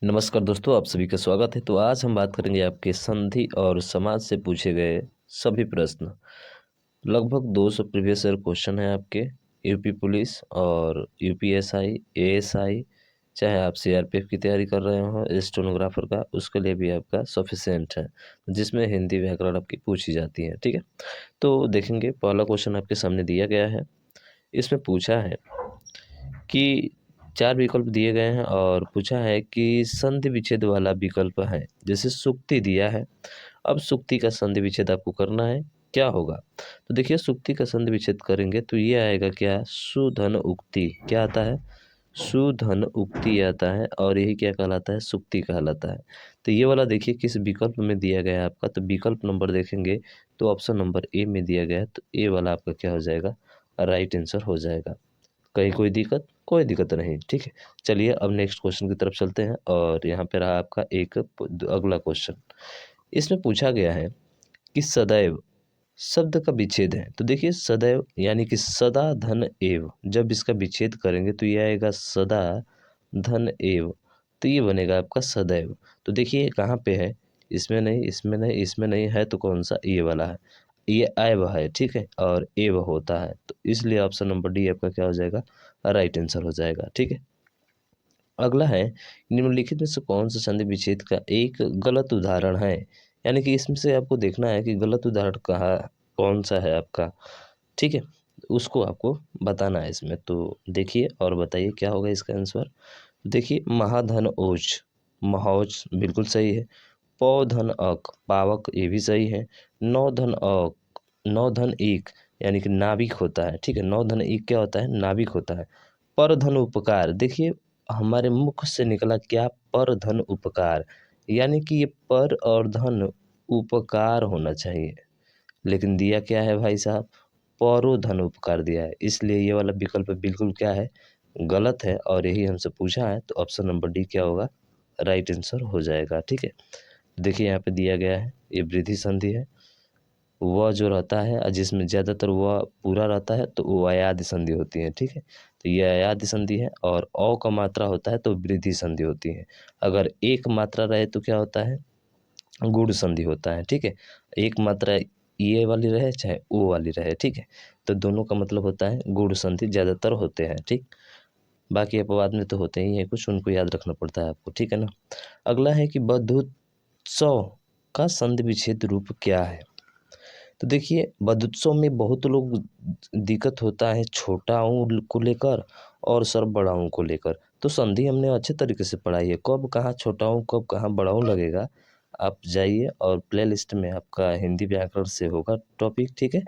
नमस्कार दोस्तों, आप सभी का स्वागत है। तो आज हम बात करेंगे आपके संधि और समाज से पूछे गए सभी प्रश्न। लगभग 200 प्रीवियस ईयर क्वेश्चन है आपके यूपी पुलिस और यूपीएसआई, एएसआई, चाहे आप सीआरपीएफ की तैयारी कर रहे हो, स्टेनोग्राफर का, उसके लिए भी आपका सफिशिएंट है, जिसमें हिंदी व्याकरण आपकी पूछी जाती है। ठीक है, तो देखेंगे पहला क्वेश्चन आपके सामने दिया गया है। इसमें पूछा है कि 4 विकल्प दिए गए हैं और पूछा है कि संधि विच्छेद वाला विकल्प है। जैसे सुक्ति दिया है, अब सुक्ति का संधि विच्छेद आपको करना है, क्या होगा? तो देखिए सुक्ति का संधि विच्छेद करेंगे तो ये आएगा क्या? सुधन उक्ति। क्या आता है? सुधन उक्ति आता है और यही क्या कहलाता है? सुक्ति कहलाता है। तो ये वाला देखिए किस विकल्प में दिया गया है आपका, तो विकल्प नंबर देखेंगे तो ऑप्शन नंबर ए में दिया गया है, तो ए वाला आपका क्या हो जाएगा? राइट आंसर हो जाएगा। कहीं कोई दिक्कत? कोई दिक्कत नहीं, ठीक है। चलिए अब नेक्स्ट क्वेश्चन की तरफ चलते हैं और यहाँ पे रहा आपका अगला क्वेश्चन। इसमें पूछा गया है कि सदैव शब्द का विच्छेद है। तो देखिए सदैव यानी कि सदा धन एव, जब इसका विच्छेद करेंगे तो ये आएगा सदा धन एव, तो ये बनेगा आपका सदैव। तो देखिए ये कहाँ पे है? इसमें नहीं, इसमें नहीं, इसमें नहीं है, तो कौन सा? ये वाला है। ये ऐव है, ठीक है, और एव होता है, तो इसलिए ऑप्शन नंबर डी आपका क्या हो जाएगा? राइट आंसर हो जाएगा, ठीक है। अगला है, निम्नलिखित में से कौन सा संधि विच्छेद का एक गलत उदाहरण है? यानी कि इसमें से आपको देखना है कि गलत उदाहरण कहाँ कौन सा है आपका, ठीक है, उसको आपको बताना है इसमें। तो देखिए और बताइए क्या होगा इसका आंसर। देखिए महाधन ओज, महौज बिल्कुल सही है। पौधन अक, पावक, ये भी सही है। नौधन अक, नौधन एक यानी कि नाभिक होता है, ठीक है। नौधन एक क्या होता है? नाभिक होता है। परधन उपकार, देखिए हमारे मुख से निकला क्या? परधन उपकार, यानी कि ये पर और धन उपकार होना चाहिए, लेकिन दिया क्या है भाई साहब? परोधन उपकार दिया है, इसलिए ये वाला विकल्प बिल्कुल क्या है? गलत है और यही हमसे पूछा है, तो ऑप्शन नंबर डी क्या होगा? राइट आंसर हो जाएगा, ठीक है। देखिए यहाँ पे दिया गया है, ये वृद्धि संधि है। वह जो रहता है जिसमें ज़्यादातर वह पूरा रहता है तो वो अयाद संधि होती है, ठीक है। तो ये अयाद संधि है और अ का मात्रा होता है तो वृद्धि संधि होती है। अगर एक मात्रा रहे तो क्या होता है? गुण संधि होता है, ठीक है। एक मात्रा ये वाली रहे चाहे ओ वाली रहे, ठीक है, तो दोनों का मतलब होता है गुण संधि ज़्यादातर होते हैं, ठीक। बाकी अपवाद में तो होते ही हैं कुछ, उनको याद रखना पड़ता है आपको, ठीक है ना। अगला है कि बद्धोत्सव का संधि विच्छेद रूप क्या है? तो देखिए बद्धोत्सव में बहुत लोग दिक्कत होता है छोटा ऊ को लेकर और सर बड़ा ऊ को लेकर। तो संधि हमने अच्छे तरीके से पढ़ाई है, कब कहाँ छोटा ऊ कब कहाँ बड़ा ऊ लगेगा। आप जाइए और प्लेलिस्ट में आपका हिंदी व्याकरण से होगा टॉपिक, ठीक है।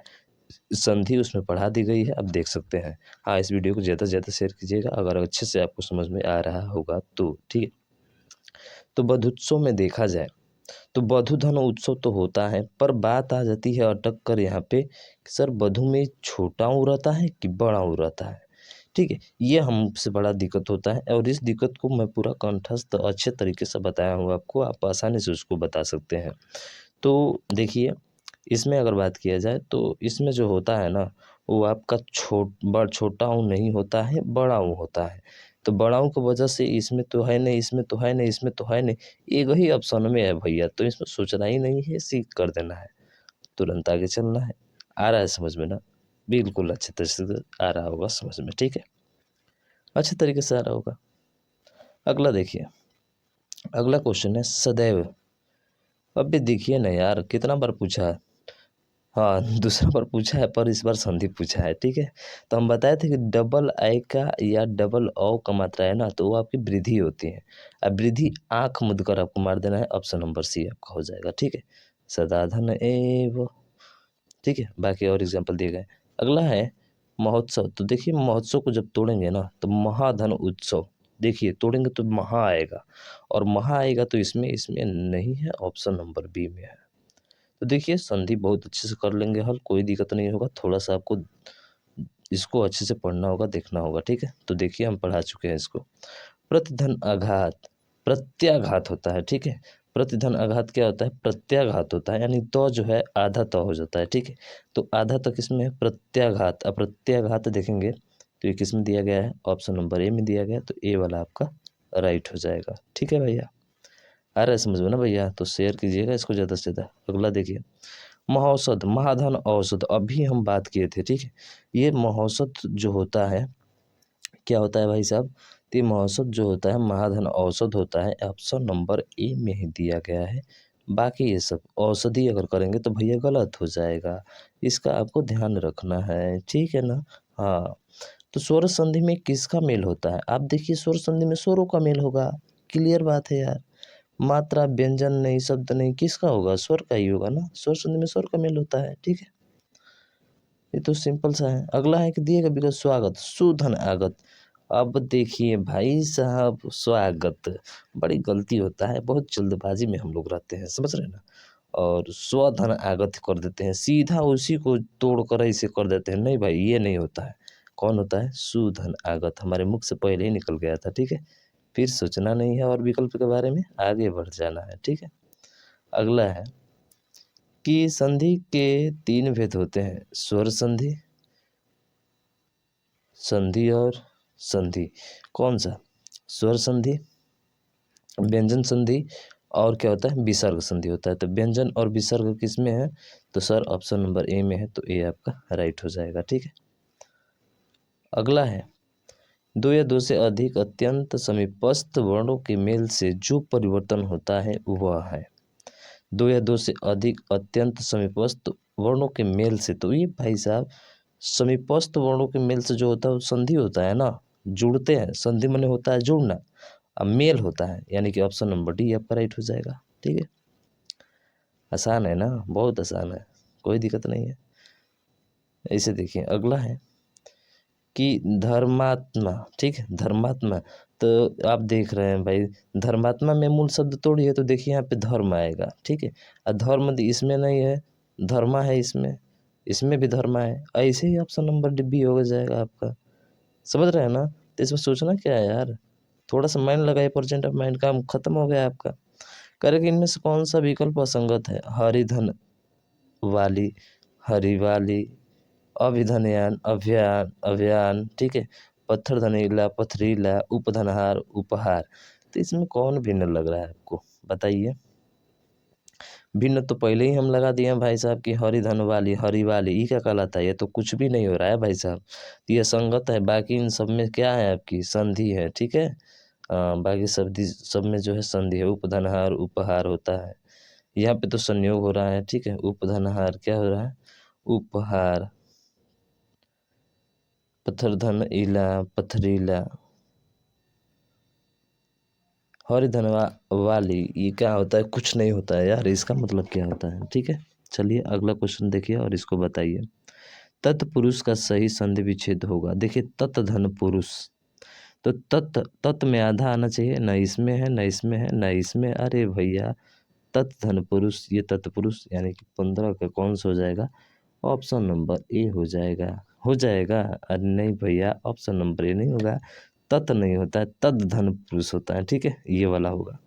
संधि उसमें पढ़ा दी गई है, आप देख सकते हैं। हाँ, इस वीडियो को ज़्यादा से ज़्यादा शेयर कीजिएगा अगर अच्छे से आपको समझ में आ रहा होगा तो, ठीक है। तो बद्धोत्सव में देखा जाए तो बधू धन उत्सव तो होता है, पर बात आ जाती है अटक कर यहाँ पे कि सर बधू में छोटा ऊ रहता है कि बड़ा ऊ रहता है, ठीक है। ये हमसे बड़ा दिक्कत होता है और इस दिक्कत को मैं पूरा कंठस्थ अच्छे तरीके से बताया हूँ आपको, आप आसानी से उसको बता सकते हैं। तो देखिए इसमें अगर बात किया जाए तो इसमें जो होता है ना, वो आपका छोटा ऊ नहीं होता है, बड़ा ऊ होता है। तो बड़ा ऊ की वजह से इसमें तो है नहीं, इसमें तो है नहीं, इसमें तो है नहीं, एक ही ऑप्शन में है भैया, तो इसमें सोचना ही नहीं है, सीख कर देना है, तुरंत आगे चलना है। आ रहा है समझ में ना? बिल्कुल अच्छे तरह से आ रहा होगा समझ में, ठीक है, अच्छे तरीके से आ रहा होगा। अगला देखिए, अगला क्वेश्चन है सदैव। अब भी देखिए ना यार कितना बार पूछा है। हाँ, दूसरा बार पूछा है पर इस बार संधि पूछा है, ठीक है। तो हम बताए थे कि डबल आई का या डबल ओ का मात्रा है ना, तो वो आपकी वृद्धि होती है। अब वृद्धि आँख मूंद कर आपको मार देना है, ऑप्शन नंबर सी आपका हो जाएगा, ठीक है। सदाधन एव, ठीक है, बाकी और एग्जाम्पल दिए गए। अगला है महोत्सव। तो देखिए महोत्सव को जब तोड़ेंगे ना तो महाधन उत्सव, देखिए तोड़ेंगे तो महा आएगा और महा आएगा तो इसमें इसमें नहीं है, ऑप्शन नंबर बी में है। तो देखिए संधि बहुत अच्छे से कर लेंगे हल, कोई दिक्कत नहीं होगा, थोड़ा सा आपको इसको अच्छे से पढ़ना होगा, देखना होगा, ठीक है। तो देखिए हम पढ़ा चुके हैं इसको। प्रतिधन आघात, प्रत्याघात होता है, ठीक है। प्रतिधन आघात क्या होता है? प्रत्याघात होता है, यानी तो जो है आधा तो हो जाता है, ठीक है। तो आधा तक इसमें है प्रत्याघात। अब प्रत्याघात देखेंगे तो ये किस में दिया गया है? ऑप्शन नंबर ए में दिया गया है, तो ए वाला आपका राइट हो जाएगा। ठीक है भैया, आ रहा है समझ में ना भैया? तो शेयर कीजिएगा इसको ज़्यादा से ज़्यादा। अगला देखिए, महौसत, महाधन औसत, अभी हम बात किए थे। ठीक है, ये महौसत जो होता है क्या होता है भाई साहब? तो ये महौसत जो होता है महाधन औसत होता है, ऑप्शन नंबर ए में ही दिया गया है। बाकी ये सब औषधि अगर करेंगे तो भैया गलत हो जाएगा, इसका आपको ध्यान रखना है। ठीक है ना? हाँ, तो स्वर संधि में किसका मेल होता है? आप देखिए स्वर संधि में स्वरों का मेल होगा, क्लियर बात है यार। मात्रा, व्यंजन नहीं, शब्द नहीं, किसका होगा? स्वर का ही होगा ना, स्वर संधि में स्वर का मेल होता है। ठीक है, ये तो सिंपल सा है। अगला है कि दिएगा बिल्कुल स्वागत, सुधन आगत। अब देखिए भाई साहब, स्वागत बड़ी गलती होता है, बहुत जल्दबाजी में हम लोग रहते हैं, समझ रहे हैं ना? और स्वधन आगत कर देते हैं, सीधा उसी को तोड़ कर ऐसे कर देते हैं। नहीं भाई, ये नहीं होता है। कौन होता है? सुधन आगत, हमारे मुख से पहले ही निकल गया था। ठीक है, फिर सोचना नहीं है और विकल्प के बारे में, आगे बढ़ जाना है। ठीक है, अगला है कि संधि के 3 भेद होते हैं, स्वर संधि, संधि और संधि। कौन सा? स्वर संधि, व्यंजन संधि, और क्या होता है? विसर्ग संधि होता है। तो व्यंजन और विसर्ग किस में है? तो सर ऑप्शन नंबर ए में है, तो ए आपका राइट हो जाएगा। ठीक है, अगला है, दो या दो से अधिक अत्यंत समीपस्थ वर्णों के मेल से जो परिवर्तन होता है वह है। दो या दो से अधिक अत्यंत समीपस्थ वर्णों के मेल से, तो ये भाई साहब समीपस्थ वर्णों के मेल से जो होता है वो संधि होता है ना, जुड़ते हैं। संधि माने होता है जुड़ना, अब मेल होता है, यानी कि ऑप्शन नंबर डी आपका राइट हो जाएगा। ठीक है, आसान है ना, बहुत आसान है, कोई दिक्कत नहीं है। ऐसे देखिए, अगला है कि धर्मात्मा। ठीक है, धर्मात्मा, तो आप देख रहे हैं भाई, धर्मात्मा में मूल शब्द तोड़िए तो देखिए यहाँ पे धर्म आएगा। ठीक है, और धर्म इसमें नहीं है, धर्मा है इसमें, इसमें भी धर्मा है। ऐसे ही ऑप्शन नंबर डी बी हो जाएगा आपका, समझ रहे हैं ना? तो इसमें सोचना क्या है यार, थोड़ा सा माइंड लगाइए, परसेंट ऑफ माइंड काम खत्म हो गया आपका। करेक्ट, इनमें से कौन सा विकल्प असंगत है? हरिधन वाली, हरी वाली, अभिधनयान, अभियान, अभियान। ठीक है, पत्थर धनीला, पथरीला, उपधनहार, उपहार। तो इसमें कौन भिन्न लग रहा है आपको, बताइए? भिन्न तो पहले ही हम लगा दिए हैं भाई साहब की, हरिधन वाली, हरी वाली, ये क्या कहलाता है? ये तो कुछ भी नहीं हो रहा है भाई साहब, तो ये संगत है। बाकी इन सब में क्या है? आपकी संधि है। ठीक है, बाकी सब में जो है संधि है। उपधनहार, उपहार होता है, यहाँ पे तो संयोग हो रहा है। ठीक है, उपधनहार क्या हो रहा है? उपहार, पत्थरधन इला, पथरीला, हरिधनवा वाली, ये क्या होता है? कुछ नहीं होता है यार, इसका मतलब क्या होता है? ठीक है, चलिए अगला क्वेश्चन देखिए और इसको बताइए। तत्पुरुष का सही संधि विच्छेद होगा। देखिए, तत्धन पुरुष, तो तत् में आधा आना चाहिए, न इसमें है, न इसमें है, न इसमें। अरे भैया, तत्धन पुरुष, ये तत्पुरुष यानी कि 15 का कौन सा हो जाएगा? ऑप्शन नंबर ए हो जाएगा। हो जाएगा? अरे नहीं भैया, ऑप्शन नंबर ए नहीं होगा, तत् नहीं होता है, तद धन पुरुष होता है। ठीक है, ये वाला होगा,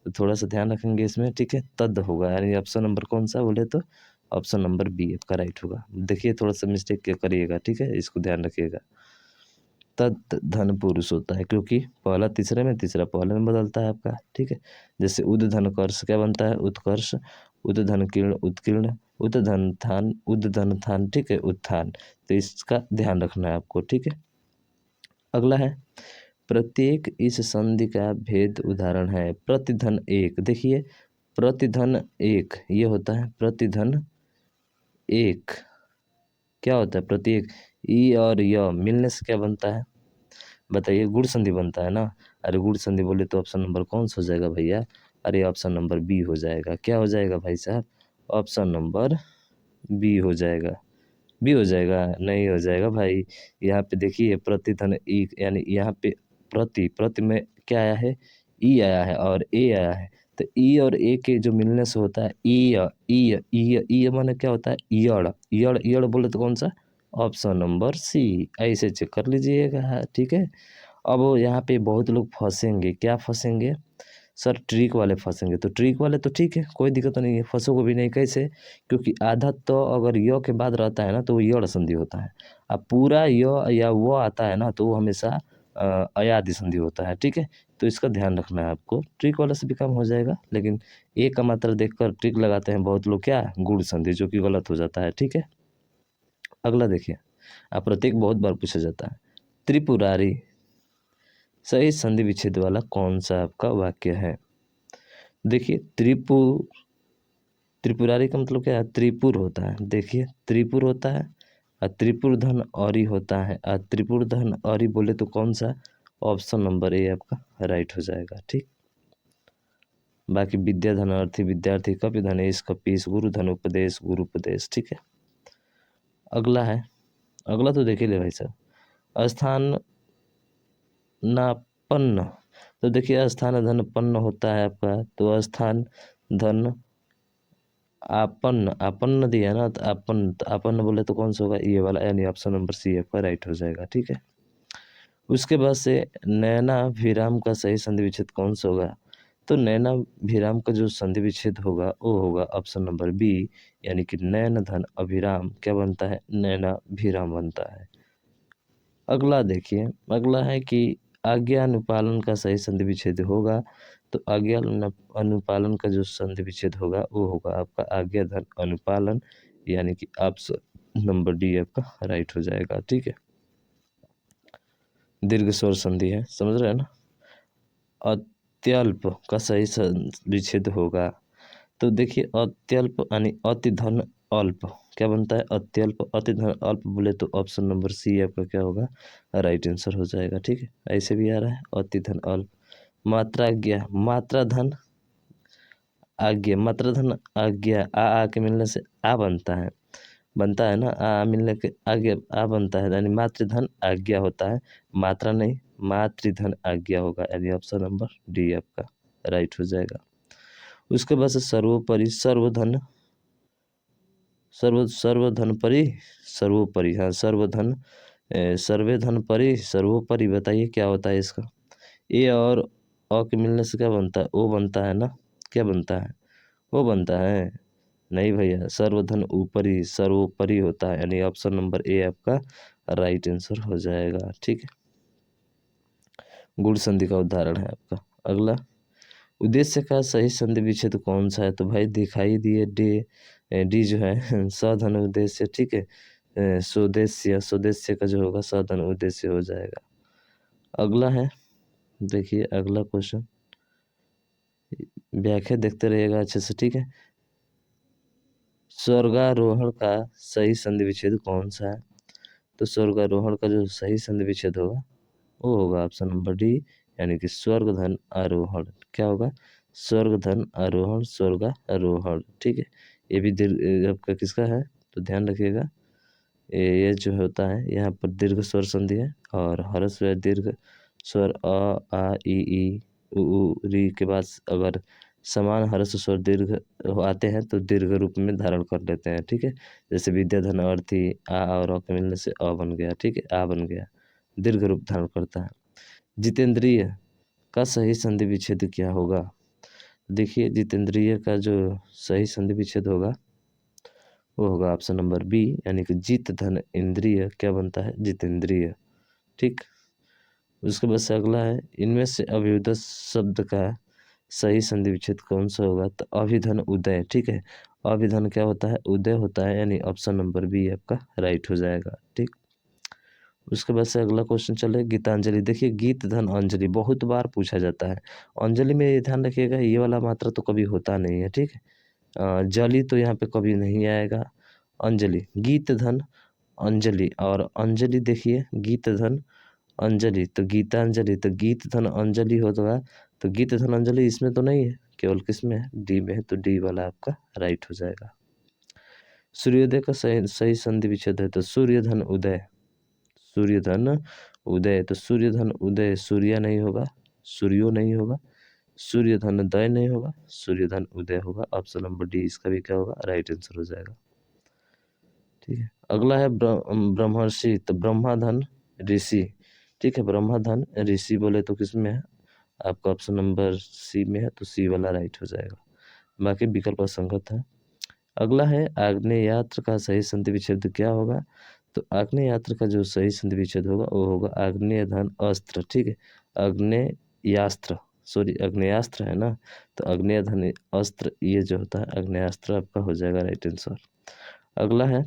तो थोड़ा सा ध्यान रखेंगे इसमें। ठीक है, तद होगा, यानी ऑप्शन नंबर कौन सा बोले तो ऑप्शन नंबर बी आपका राइट होगा। देखिए थोड़ा सा मिस्टेक क्या करिएगा, ठीक है, इसको ध्यान रखिएगा। तद धन पुरुष होता है, क्योंकि पहला तीसरे में, तीसरा पहले में बदलता है आपका। ठीक है, जैसे उद धन कर्ष क्या बनता है? उत्कर्ष, उद धन किरण उत्कीर्ण, उद धन थान, उद धन थान। ठीक है, उत्थान। तो इसका ध्यान रखना है आपको। ठीक है, अगला है, प्रत्येक इस संधि का भेद उदाहरण है। प्रतिधन एक, देखिए प्रतिधन एक ये होता है, प्रतिधन एक क्या होता है? प्रत्येक, ई और य मिलने से क्या बनता है बताइए? गुण संधि बनता है ना। अरे गुण संधि बोले तो ऑप्शन नंबर कौन सा हो जाएगा भैया? अरे ऑप्शन नंबर बी हो जाएगा। क्या हो जाएगा भाई साहब? ऑप्शन नंबर बी हो जाएगा। बी हो जाएगा? नहीं हो जाएगा भाई। यहाँ पे देखिए प्रतिधन एक, यानी यहाँ पे प्रति में क्या आया है? ई आया है और ए आया है। तो ई और ए के जो मिलने से होता है ई, ई ई ई माने क्या होता है? ईयड़, ईयड़ ईयड़ बोले तो कौन सा? Option number C. ऐसे चेक कर लीजिएगा। ठीक है, अब यहाँ पे बहुत लोग फंसेंगे। क्या फंसेंगे सर? ट्रिक वाले फंसेंगे। तो ट्रिक वाले तो ठीक है, कोई दिक्कत नहीं है, फंसोगे भी नहीं। कैसे? क्योंकि आधा तो अगर य के बाद रहता है ना तो वो यड़ संधि होता है, अब पूरा य या वो आता है ना तो वो हमेशा अयादि संधि होता है, ठीक है। तो इसका ध्यान रखना है आपको। ट्रिक वाला से भी काम हो जाएगा, लेकिन एक का मात्रा देखकर ट्रिक लगाते हैं बहुत लोग, क्या गुण संधि, जो कि गलत हो जाता है, ठीक है। अगला देखिए, अप्रतीक बहुत बार पूछा जाता है। त्रिपुरारी सही संधि विच्छेद वाला कौन सा आपका वाक्य है? देखिए, त्रिपुरारी का मतलब क्या है? त्रिपुर होता है। देखिए, त्रिपुर होता है और त्रिपुर धन औरी होता है। और त्रिपुर धन औरी बोले तो कौन सा? ऑप्शन नंबर ए आपका राइट हो जाएगा, ठीक। बाकी विद्या धन अर्थी विद्यार्थी, कपि धनेश कपीस, गुरु धन उपदेश गुरु उपदेश, ठीक है। अगला है, अगला तो देख ही ले भाई साहब। स्थान नापन्न, तो देखिए स्थान धन पन्न होता है आपका, तो स्थान धन आपन्न, आपन्न दिया ना, तो आपन्न बोले तो कौन सा होगा? ये वाला, यानी ऑप्शन नंबर सी आपका राइट हो जाएगा, ठीक है। उसके बाद से नैनाभिराम का सही संधि विच्छेद कौन सा होगा? तो नैनाभिराम का जो संधि विच्छेद होगा वो होगा ऑप्शन नंबर बी, यानी कि नैन धन अभिराम क्या बनता है? नैनाभिराम बनता है। अगला देखिए, अगला है कि आज्ञा अनुपालन का सही संधि विच्छेद होगा, तो आज्ञा अनुपालन का जो संधि विच्छेद होगा वो होगा आपका आज्ञा धन अनुपालन, यानी कि ऑप्शन नंबर डी आपका राइट हो जाएगा, ठीक है। दीर्घ स्वर संधि है, समझ रहे हैं ना। अत्यल्प का सही विच्छेद होगा, तो देखिए अत्यल्प यानी अति धन अल्प क्या बनता है? अत्यल्प, अति धन अल्प बोले तो ऑप्शन नंबर सी आपका क्या होगा? राइट आंसर हो जाएगा, ठीक है। ऐसे भी आ रहा है अति धन अल्प। मात्राज्ञा, मात्रा धन आज्ञा, मात्रा धन आज्ञा, आ के मिलने से आ बनता है ना, आ मिलने के आगे आ बनता है, यानी मातृधन आज्ञा होता है, मात्रा नहीं, मातृधन आज्ञा होगा, यानी ऑप्शन नंबर डी आपका राइट हो जाएगा। उसके बाद से सर्वोपरि, सर्वधन, सर्वधन परि, सर्वोपरि, हाँ सर्वधन, सर्वे धन परि, सर्वोपरि, बताइए क्या होता है इसका? ए और अ के मिलने से क्या बनता है? ओ बनता है ना, क्या बनता है? वो बनता है? नहीं भैया, सर्वधन ऊपरी, सर्वोपरि होता है, यानी ऑप्शन नंबर ए आपका राइट आंसर हो जाएगा, ठीक है। गुण संधि का उदाहरण है आपका। अगला, उद्देश्य का सही संधि विच्छेद कौन सा है? तो भाई दिखाई दिए, डी जो है सधन उद्देश्य, ठीक है। स्वदेश्य, स्वदेश्य का जो होगा सधन उद्देश्य हो जाएगा। अगला है, देखिए अगला क्वेश्चन, व्याख्या देखते रहिएगा अच्छे से, ठीक है। स्वर्गारोहण का सही संधि विच्छेद कौन सा है? तो स्वर्गारोहण का जो सही संधि विच्छेद होगा वो होगा ऑप्शन नंबर डी, यानी कि स्वर्ग धन आरोहण, क्या होगा? स्वर्ग धन आरोहण, स्वर्गारोहण, ठीक है। ये भी दीर्घ आपका किसका है? तो ध्यान रखिएगा, ये जो होता है यहाँ पर दीर्घ स्वर संधि है, और हर्ष व दीर्घ स्वर अ आ ई उ री के बाद अगर समान हर्ष स्वर दीर्घ आते हैं तो दीर्घ रूप में धारण कर लेते हैं, ठीक है। जैसे विद्याधन अर्थी, आ और अ के मिलने से अ बन गया, ठीक है, आ बन गया, दीर्घ रूप धारण करता है। जितेंद्रिय का सही संधि विच्छेद क्या होगा? देखिए, जितेंद्रिय का जो सही संधि विच्छेद होगा वो होगा ऑप्शन नंबर बी, यानी कि जित धन इंद्रिय क्या बनता है? जितेंद्रिय, ठीक। उसके बाद से अगला है, इनमें से अभिउदय शब्द का सही संधि विच्छेद कौन सा होगा? तो अभिधन उदय, ठीक है। अभिधन क्या होता है? उदय होता है, यानी ऑप्शन नंबर बी आपका राइट हो जाएगा, ठीक। उसके बाद से अगला क्वेश्चन चले, गीतांजलि। देखिए, गीत धन अंजलि बहुत बार पूछा जाता है। अंजलि में ये ध्यान रखिएगा, ये वाला मात्रा तो कभी होता नहीं है, ठीक है। जली तो यहाँ पे कभी नहीं आएगा। अंजलि, गीत धन अंजलि, और अंजलि देखिए गीत धन अंजलि, तो गीतांजलि, तो गीत धन अंजलि होगा, तो गीत धन अंजलि इसमें तो नहीं है, केवल किस में है? डी में है, तो डी वाला आपका राइट हो जाएगा। सूर्योदय का सही सही संधि विच्छेद है, तो सूर्यधन उदय, सूर्यधन उदय, तो सूर्यधन उदय, सूर्य नहीं होगा, सूर्यो नहीं होगा, सूर्यधन दय नहीं होगा, सूर्यधन उदय होगा, ऑप्शन नंबर डी इसका भी क्या होगा? राइट आंसर हो जाएगा, ठीक है। अगला है ब्रह्मर्षि, तो ब्रह्माधन ऋषि, ठीक है। ब्रह्माधन ऋषि बोले तो किस में है? आपका ऑप्शन नंबर सी में है, तो सी वाला राइट हो जाएगा, बाकी विकल्प असंगत है। अगला है आग्नेयास्त्र का सही संधि विच्छेद क्या होगा? तो आग्नेयास्त्र का जो सही संधि विच्छेद होगा वो होगा आग्नेय धन अस्त्र, ठीक है। आग्नेयास्त्र, सॉरी आग्नेयास्त्र है ना, तो आग्नेय धन अस्त्र ये जो होता है आग्नेयास्त्र आपका हो जाएगा राइट आंसर। अगला है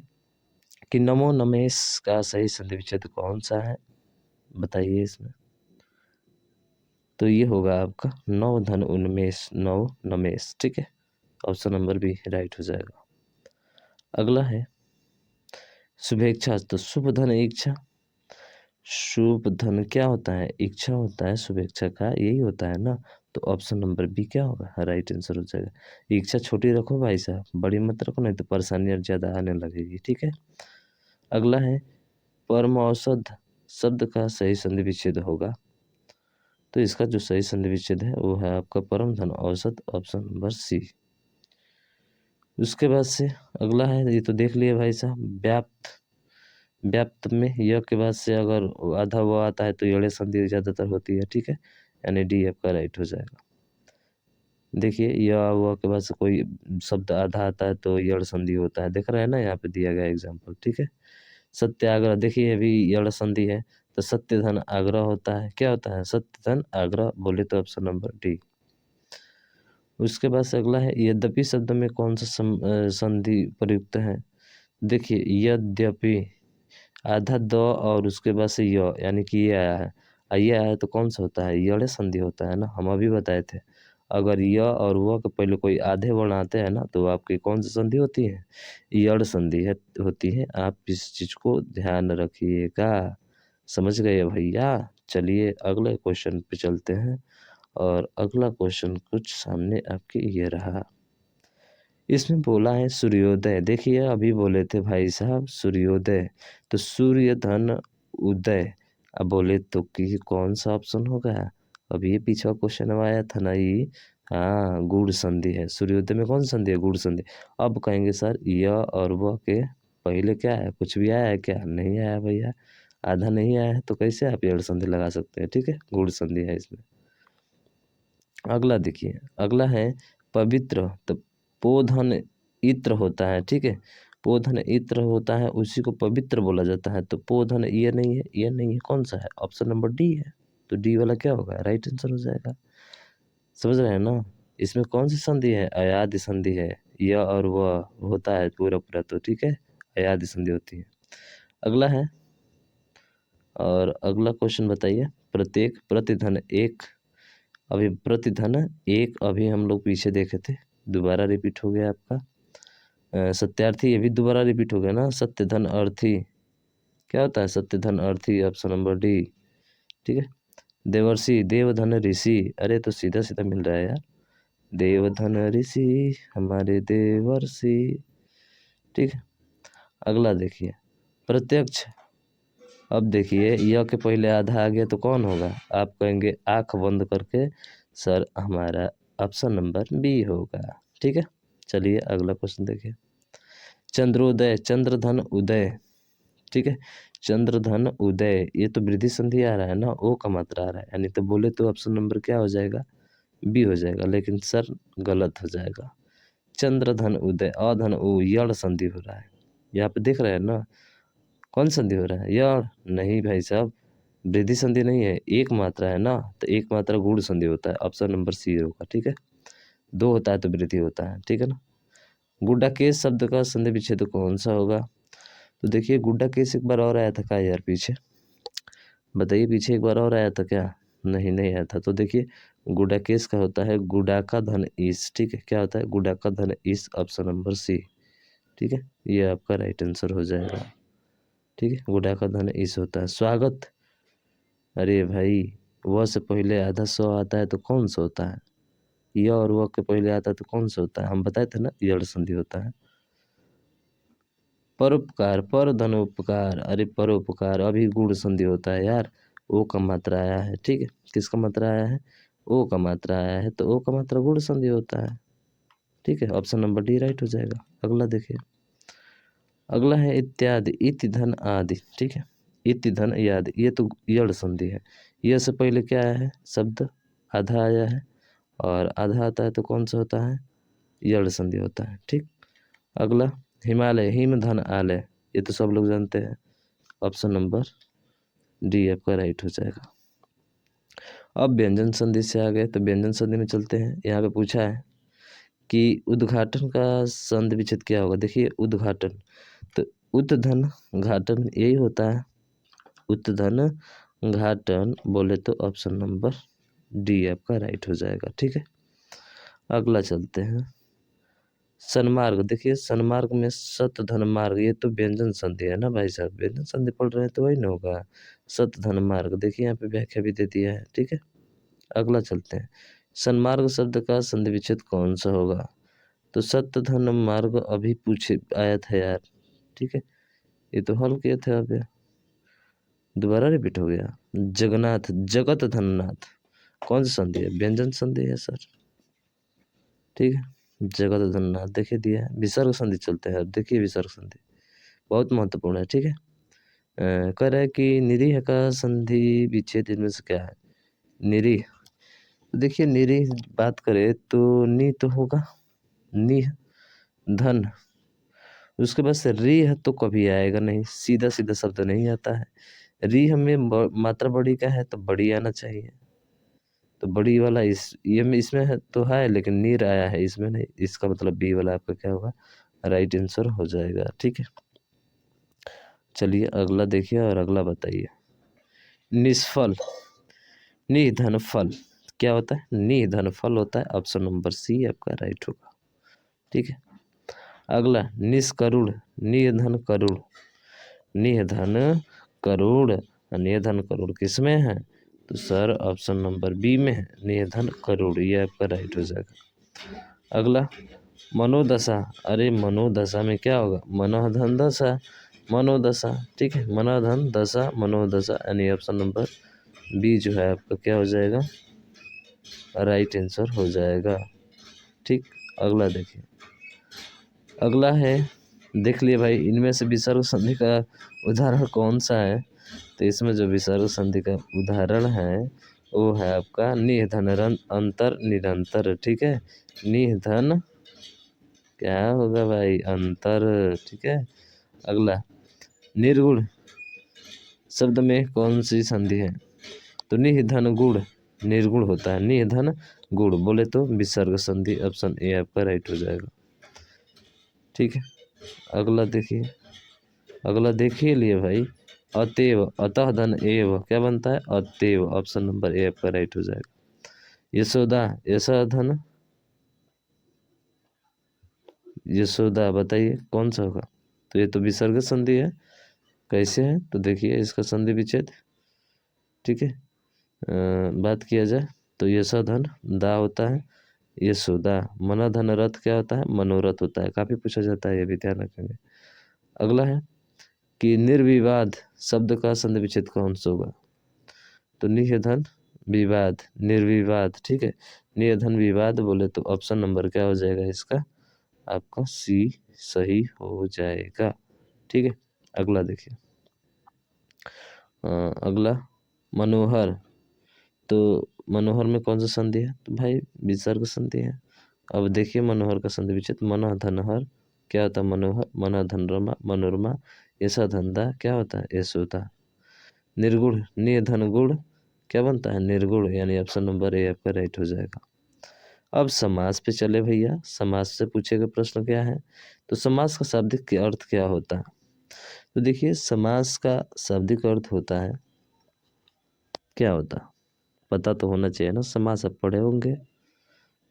कि नमो नमेश का सही संधि विच्छेद कौन सा है, बताइए इसमें। तो ये होगा आपका नव धन उन्मेष, नव नमेश, ठीक है। ऑप्शन नंबर बी राइट हो जाएगा। अगला है शुभेच्छा, तो शुभ धन इच्छा, शुभ धन क्या होता है, इच्छा होता है, शुभेच्छा का यही होता है ना, तो ऑप्शन नंबर बी क्या होगा राइट आंसर हो जाएगा। इच्छा छोटी रखो भाई साहब, बड़ी मत रखो, नहीं तो परेशानियां ज्यादा आने लगेगी, ठीक है। अगला है परम औषध शब्द का सही संधि विच्छेद होगा, तो इसका जो सही संधि विच्छेद है वो है आपका परम धन औषध, ऑप्शन नंबर सी। उसके बाद से अगला है, ये तो देख लिए भाई साहब, व्याप्त, व्याप्त में य के बाद से अगर आधा वो आता है तो यड़े संधि ज्यादातर होती है, ठीक है, यानी डी आपका राइट हो जाएगा। देखिए य व के बाद से कोई शब्द आधा आता है तो यड़ संधि होता है, देख रहे हैं ना, यहाँ पे दिया गया एग्जाम्पल, ठीक है। सत्याग्रह, देखिए अभी यड़ संधि है तो सत्य धन आग्रह होता है, क्या होता है, सत्य धन आग्रह, बोले तो ऑप्शन नंबर डी। उसके बाद से अगला है यद्यपि शब्द में कौन सा संधि प्रयुक्त है। देखिए यद्यपि आधा द और उसके बाद से य, यानी कि ये आया है, ये आया है तो कौन सा होता है, यड़ संधि होता है ना, हम अभी बताए थे। अगर य और वह के पहले कोई आधे वर्ण आते हैं ना तो आपकी कौन सी संधि होती है, यड़ संधि है होती है। आप इस चीज को ध्यान रखिएगा, समझ गए भैया। चलिए अगले क्वेश्चन पे चलते हैं, और अगला क्वेश्चन कुछ सामने आपके ये रहा। इसमें बोला है सूर्योदय, देखिए अभी बोले थे भाई साहब सूर्योदय, तो सूर्य धन उदय, अब बोले तो कि कौन सा ऑप्शन होगा। अब ये पीछा क्वेश्चन आया था ना ये, हाँ गुड़ संधि है, सूर्योदय में कौन सी संधि है, गुड़ संधि। अब कहेंगे सर यह और वह के पहले क्या है, कुछ भी आया है क्या, नहीं आया भैया, आधा नहीं आया है, तो कैसे आप यड़ संधि लगा सकते हैं, ठीक है, गुड़ संधि है इसमें। अगला देखिए, अगला है पवित्र, तो पोधन इत्र होता है, ठीक है, पोधन इत्र होता है, उसी को पवित्र बोला जाता है। तो पोधन ये नहीं है, ये नहीं है, कौन सा है, ऑप्शन नंबर डी है, तो डी वाला क्या होगा राइट आंसर हो जाएगा। समझ रहे हैं ना, इसमें कौन सी संधि है, अयादि संधि है, यह और वह होता है पूरा पूरा, तो ठीक है, अयादि संधि होती है। अगला है, और अगला क्वेश्चन बताइए, प्रत्येक प्रतिधन एक, अभी प्रतिधन एक अभी हम लोग पीछे देखे थे, दोबारा रिपीट हो गया आपका। सत्यार्थी ये भी दोबारा रिपीट हो गया ना, सत्य धन अर्थी क्या होता है, सत्य धन अर्थी, ऑप्शन नंबर डी, ठीक है। देवर्षि देवधन ऋषि, अरे तो सीधा सीधा मिल रहा है यार, देवधन ऋषि हमारे देवर्षि, ठीक है। अगला देखिए प्रत्यक्ष, अब देखिए य के पहले आधा आ गया तो कौन होगा, आप कहेंगे आंख बंद करके सर हमारा ऑप्शन नंबर बी होगा, ठीक है। चलिए अगला क्वेश्चन देखिए, चंद्रोदय चंद्रधन उदय, ठीक है, चंद्रधन उदय, ये तो वृद्धि संधि आ रहा है ना, ओ का मात्रा आ रहा है, यानी तो बोले तो ऑप्शन नंबर क्या हो जाएगा, बी हो जाएगा, लेकिन सर गलत हो जाएगा। चंद्रधन उदय, अधन उ, यड़ संधि हो रहा है, यहाँ पे देख रहे हैं ना, कौन संधि हो रहा है, यड़ नहीं भाई साहब, वृद्धि संधि नहीं है, एक मात्रा है ना, तो एक मात्रा गुण संधि होता है, ऑप्शन नंबर सी होगा, ठीक है। दो होता है तो वृद्धि होता है, ठीक है ना। गुड्डा केस शब्द का संधि विच्छेद कौन सा होगा, तो देखिए गुड्डा केस एक बार और आया था क्या यार पीछे, बताइए पीछे एक बार और आया था क्या, नहीं नहीं आया था। तो देखिए गुड्डा केस का होता है गुडा का धन इस, ठीक है, क्या होता है गुडा का धन इस, ऑप्शन नंबर सी, ठीक है, ये आपका राइट आंसर हो जाएगा, ठीक है, गुडा का धन इस होता है। स्वागत, अरे भाई वह से पहले आधा सौ आता है तो कौन सा होता है, यह और वह के पहले आता है तो कौन सा होता है, हम बताए थे ना यड़ संधि होता है। परोपकार, पर धन उपकार, अरे परोपकार अभी गुण संधि होता है यार, ओ का मात्रा आया है, ठीक है, किसका मात्रा आया है, ओ का मात्रा आया है, तो ओ का मात्रा गुण संधि होता है, ठीक है, ऑप्शन नंबर डी राइट हो जाएगा। अगला देखिए, अगला है इत्यादि, इति धन आदि, ठीक है, इति धन आदि, ये तो यड़ संधि है, यह से पहले क्या आया है शब्द, आधा आया है, और आधा आता है तो कौन सा होता है, यड़ संधि होता है, ठीक। अगला हिमालय, हिम धन आलय, ये तो सब लोग जानते हैं, ऑप्शन नंबर डी आपका राइट हो जाएगा। अब व्यंजन संधि से आ गए तो व्यंजन संधि में चलते हैं। यहाँ पे पूछा है कि उद्घाटन का संधि विच्छेद क्या होगा। देखिए उद्घाटन, तो उद्धन घाटन यही होता है, उद्धन घाटन बोले तो ऑप्शन नंबर डी आपका राइट हो जाएगा। ठीक है, अगला चलते हैं सन्मार्ग। देखिए सन्मार्ग में सत धन मार्ग, ये तो व्यंजन संधि है ना भाई साहब, व्यंजन संधि पढ़ रहे हैं तो वही ना होगा, सत धन मार्ग। देखिए यहाँ पे व्याख्या भी दे दिया है। ठीक है, अगला चलते हैं सन्मार्ग शब्द का संधि विच्छेद कौन सा होगा। तो सत्य धन मार्ग अभी पूछे आया था यार। ठीक है, ये तो हल किए थे, अब दोबारा रिपीट हो गया। जगन्नाथ, जगत धननाथ, कौन सी संधि है, व्यंजन संधि है सर। ठीक है, जगत धननाथ देखिए दिया है। विसर्ग संधि चलते हैं, अब देखिए विसर्ग संधि बहुत महत्वपूर्ण है। ठीक है, कह रहा है कि निरीह का संधि विच्छेद इनमें से क्या है। निरीह, तो देखिए निरीह बात करें तो नी तो होगा, नी धन, उसके बाद से री है तो कभी आएगा नहीं, सीधा सीधा शब्द नहीं आता है। री हमें मात्रा बड़ी का है तो बड़ी आना चाहिए, तो बड़ी वाला ये में इसमें है तो है, लेकिन नीर आया है इसमें नहीं, इसका मतलब बी वाला आपका क्या होगा, राइट आंसर हो जाएगा। ठीक है, चलिए अगला देखिए और अगला बताइए। निष्फल, निधन फल क्या होता है, निधन फल होता है, ऑप्शन नंबर सी आपका राइट होगा। ठीक है, अगला निष्करुण, निधन करुण, निधन करुण, निधन करुण किसमें है, तो सर ऑप्शन नंबर बी में है, निधन करुण, ये आपका राइट हो जाएगा। अगला मनोदशा, अरे मनोदशा में क्या होगा, मनोधन दशा, मनोदशा। ठीक है, मनोधन दशा, मनोदशा, यानी ऑप्शन नंबर बी जो है आपका क्या हो जाएगा, राइट आंसर हो जाएगा। ठीक, अगला देखिए, अगला है, देख लिए भाई इनमें से विसर्ग संधि का उदाहरण कौन सा है। तो इसमें जो विसर्ग संधि का उदाहरण है वो है आपका निधन अंतर निरंतर। ठीक है, निधन क्या होगा भाई, अंतर। ठीक है, अगला निर्गुण शब्द में कौन सी संधि है, तो निधन गुण, निर्गुण होता है, निधन गुण बोले तो विसर्ग संधि, ऑप्शन ए आपका राइट हो जाएगा। ठीक है, अगला देखिए, अगला देखिए लिए भाई, अतएव, अतः धन एव क्या बनता है, अतएव, ऑप्शन नंबर ए आपका राइट हो जाएगा। यशोदा, यशा धन यशोदा, बताइए कौन सा होगा, तो ये तो विसर्ग संधि है, कैसे है तो देखिए इसका संधि विच्छेद। ठीक है, बात किया जाए तो यशा धन दा होता है, यशोदा, मना धन रथ क्या होता है, मनोरथ होता है, काफी पूछा जाता है, ये भी ध्यान रखेंगे। अगला है कि निर्विवाद शब्द का संधि विच्छेद कौन सा होगा, तो निधन विवाद, निर्विवाद। ठीक है, निधन विवाद बोले तो ऑप्शन नंबर क्या हो जाएगा इसका, आपका सी सही हो जाएगा। ठीक है, अगला देखिए, अगला मनोहर, तो मनोहर में कौन सा संधि है, तो भाई विसर्ग संधि है। अब देखिए मनोहर का संधि विच्छेद, मना धनहर क्या होता है, मनोहर, मना धनरमा मनोरमा, ऐसा धंधा क्या होता है, यशोदा। निर्गुण, निर्धन गुण क्या बनता है, निर्गुण, यानी ऑप्शन नंबर ए आपका राइट हो जाएगा। अब समास पे चले भैया, समास से पूछे गए प्रश्न क्या है, तो समास का शाब्दिक अर्थ क्या होता है। तो देखिए समास का शाब्दिक अर्थ होता है, क्या होता है पता तो होना चाहिए ना, समास आप पढ़े होंगे,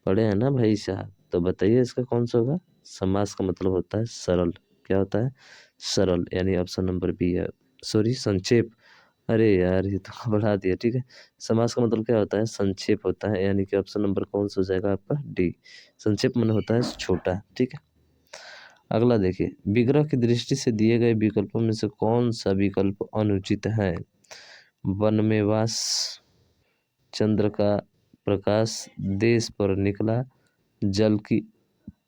पढ़े हैं ना भाई साहब, तो बताइए इसका कौन सा होगा। समास का मतलब होता है सरल, क्या होता है, सरल, यानी ऑप्शन नंबर बी है, सॉरी संक्षेप, अरे यार ये तो बढ़ा दिया। ठीक है, समास का मतलब क्या होता है, संक्षेप होता है, यानी कि ऑप्शन नंबर कौन सा हो जाएगा आपका डी, संक्षेप मन होता है छोटा। ठीक है, अगला देखिए, विग्रह की दृष्टि से दिए गए विकल्पों में से कौन सा विकल्प अनुचित है। वन में वास, चंद्र का प्रकाश, देश पर निकला, जल की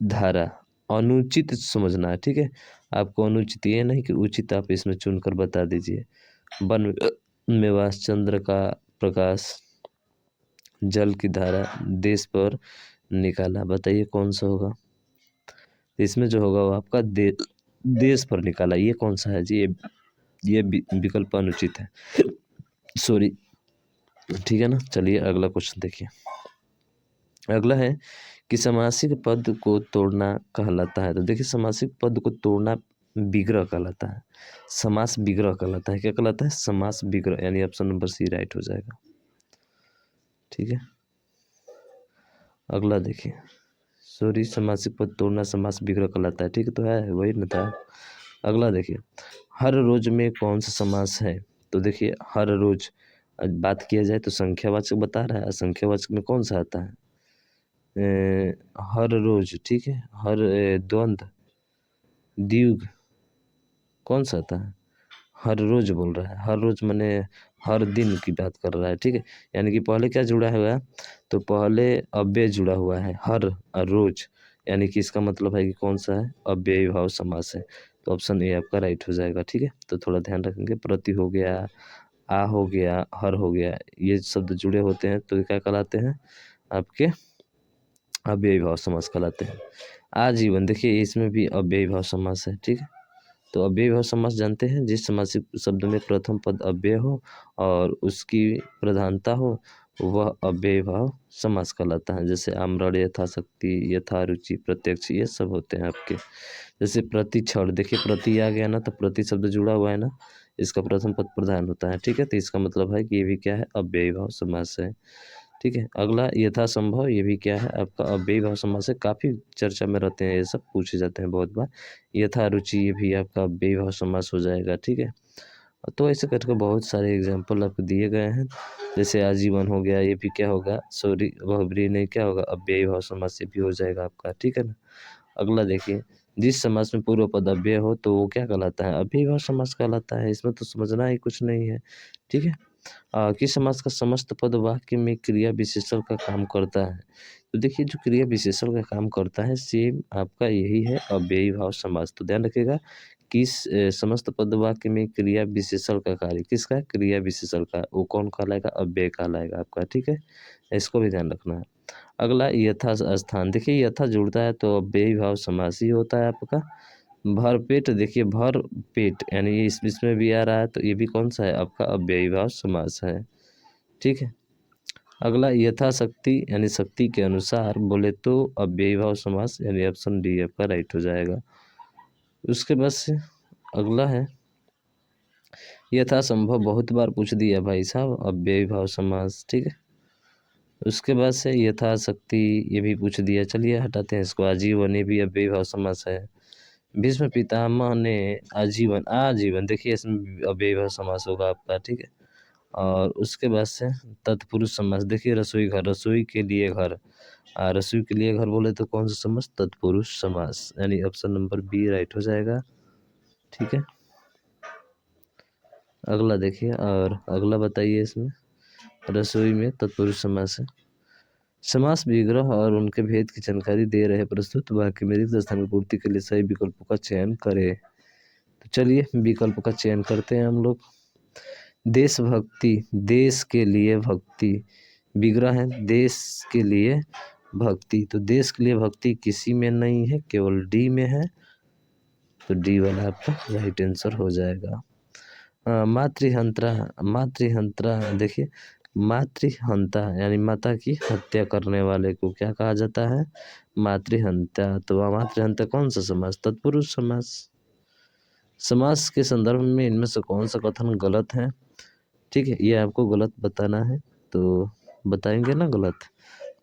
धारा, अनुचित समझना है। ठीक है, आपको अनुचित ये नहीं कि उचित, आप इसमें चुनकर बता दीजिए। वन में वास, चंद्र का प्रकाश, जल की धारा, देश पर निकाला, बताइए कौन सा होगा। इसमें जो होगा वो आपका देश पर निकाला, ये कौन सा है जी, ये ये विकल्प अनुचित है। सॉरी, ठीक है ना। चलिए अगला क्वेश्चन देखिए। अगला है कि समासिक पद को तोड़ना कहलाता है। तो देखिए समासिक पद को तोड़ना विग्रह कहलाता है। समास विग्रह कहलाता है। क्या कहलाता है? समास विग्रह, यानी ऑप्शन नंबर सी राइट हो जाएगा। ठीक है, अगला देखिए। सॉरी, समासिक पद तोड़ना समास विग्रह कहलाता है। ठीक है, तो है वही न था। अगला देखिए, हर रोज में कौन सा समास है? तो देखिए हर रोज बात किया जाए तो संख्यावाचक बता रहा है। संख्यावाचक में कौन सा आता है? हर रोज, ठीक है। हर द्वंद्व, द्विगु, कौन सा आता है? हर रोज बोल रहा है। हर रोज माने हर दिन की बात कर रहा है। ठीक है, यानी कि पहले क्या जुड़ा हुआ है? तो पहले अव्यय जुड़ा हुआ है, हर और रोज, यानी कि इसका मतलब है कि कौन सा है? अव्ययी भाव समास है। तो ऑप्शन ए आपका राइट हो जाएगा। ठीक है, तो थोड़ा ध्यान रखेंगे। प्रति हो गया, आ हो गया, हर हो गया, ये शब्द जुड़े होते हैं तो क्या कहलाते हैं? आपके अव्ययी भाव समास कहलाते हैं। आजीवन, देखिए इसमें भी अव्ययी भाव समास है। ठीक है, तो अव्ययी भाव समास जानते हैं, जिस समासिक शब्द में प्रथम पद अव्यय हो और उसकी प्रधानता हो वह अव्ययी भाव समास कहलाता है। जैसे आम्रण, यथाशक्ति, यथारुचि, प्रत्यक्ष, ये सब होते हैं आपके। जैसे प्रतिक्षण, देखिए प्रति आ गया ना, तो प्रति शब्द जुड़ा हुआ है ना, इसका प्रथम पद प्रधान होता है। ठीक है, तो इसका मतलब है कि ये भी क्या है? अव्ययी भाव समास है। ठीक है, अगला यथासंभव, ये भी क्या है? आपका अव्ययी भाव समास है। काफ़ी चर्चा में रहते हैं, ये सब पूछे जाते हैं बहुत बार। यथारुचि, ये भी आपका अव्ययी भाव समास हो जाएगा। ठीक है, तो ऐसे करके बहुत सारे एग्जाम्पल आपको दिए गए हैं। जैसे आजीवन हो गया, ये भी क्या होगा? सॉरी, बहुब्रीहि नहीं, क्या होगा? अव्ययी भाव समास से भी हो जाएगा आपका। ठीक है ना। अगला देखिए, जिस समास में पूर्व पद अव्यय हो तो वो क्या कहलाता है? अव्ययी भाव समास कहलाता है। इसमें तो समझना ही कुछ नहीं है। ठीक है, किस समास का समस्त पद वाक्य में क्रिया विशेषण का काम करता है? तो देखिए जो क्रिया विशेषण का काम करता है सेम आपका यही है अव्ययी भाव समास। तो ध्यान रखिएगा, किस समस्त पद वाक्य में क्रिया विशेषण का कार्य, किसका? क्रिया विशेषण का, वो कौन कहलाएगा? अव्यय कहलाएगा आपका। ठीक है, इसको भी ध्यान रखना है। अगला यथा स्थान, देखिए यथा जुड़ता है तो अव्ययी भाव समास ही होता है आपका। भर पेट, देखिए भर पेट, यानी ये इसमें भी आ रहा है तो ये भी कौन सा है? आपका अव्ययी भाव समास है। ठीक है, अगला यथाशक्ति, यानी शक्ति के अनुसार बोले तो अव्ययी भाव समास, यानी ऑप्शन डी आपका राइट हो जाएगा। उसके बाद से अगला है यथासंभव, बहुत बार पूछ दिया भाई साहब, अव्ययी भाव समास। ठीक है, उसके बाद से यथाशक्ति, ये भी पूछ दिया। चलिए हटाते हैं इसको। आजीवन, ये भी अव्ययी भाव समास है। भीष्म पितामह ने आजीवन, आजीवन, देखिए इसमें अव्ययी भाव समास होगा आपका। ठीक है, और उसके बाद से तत्पुरुष समास, देखिए रसोई घर, रसोई के लिए घर, रसोई के लिए घर बोले तो कौन सा समास? तत्पुरुष समास, यानी ऑप्शन नंबर बी राइट हो जाएगा। ठीक है, अगला देखिए, और अगला बताइए। इसमें रसोई में तत्पुरुष समास है। समास विग्रह और उनके भेद की जानकारी दे रहे प्रस्तुत वाक्य में रिक्त स्थान की पूर्ति के लिए सही विकल्पों का चयन करें। तो चलिए विकल्प का चयन करते हैं हम लोग। देशभक्ति, देश के लिए भक्ति, विग्रह है देश के लिए भक्ति, तो देश के लिए भक्ति किसी में नहीं है, केवल डी में है, तो डी वाला आपका राइट आंसर हो जाएगा। मातृहंत्रा, मातृहंत्रा, देखिए मातृहंता यानी माता की हत्या करने वाले को क्या कहा जाता है? मातृहंता। तो मातृहंता कौन सा समास? तत्पुरुष समास। समास के संदर्भ में इनमें से कौन सा कथन गलत है? ठीक है, ये आपको गलत बताना है, तो बताएंगे ना गलत।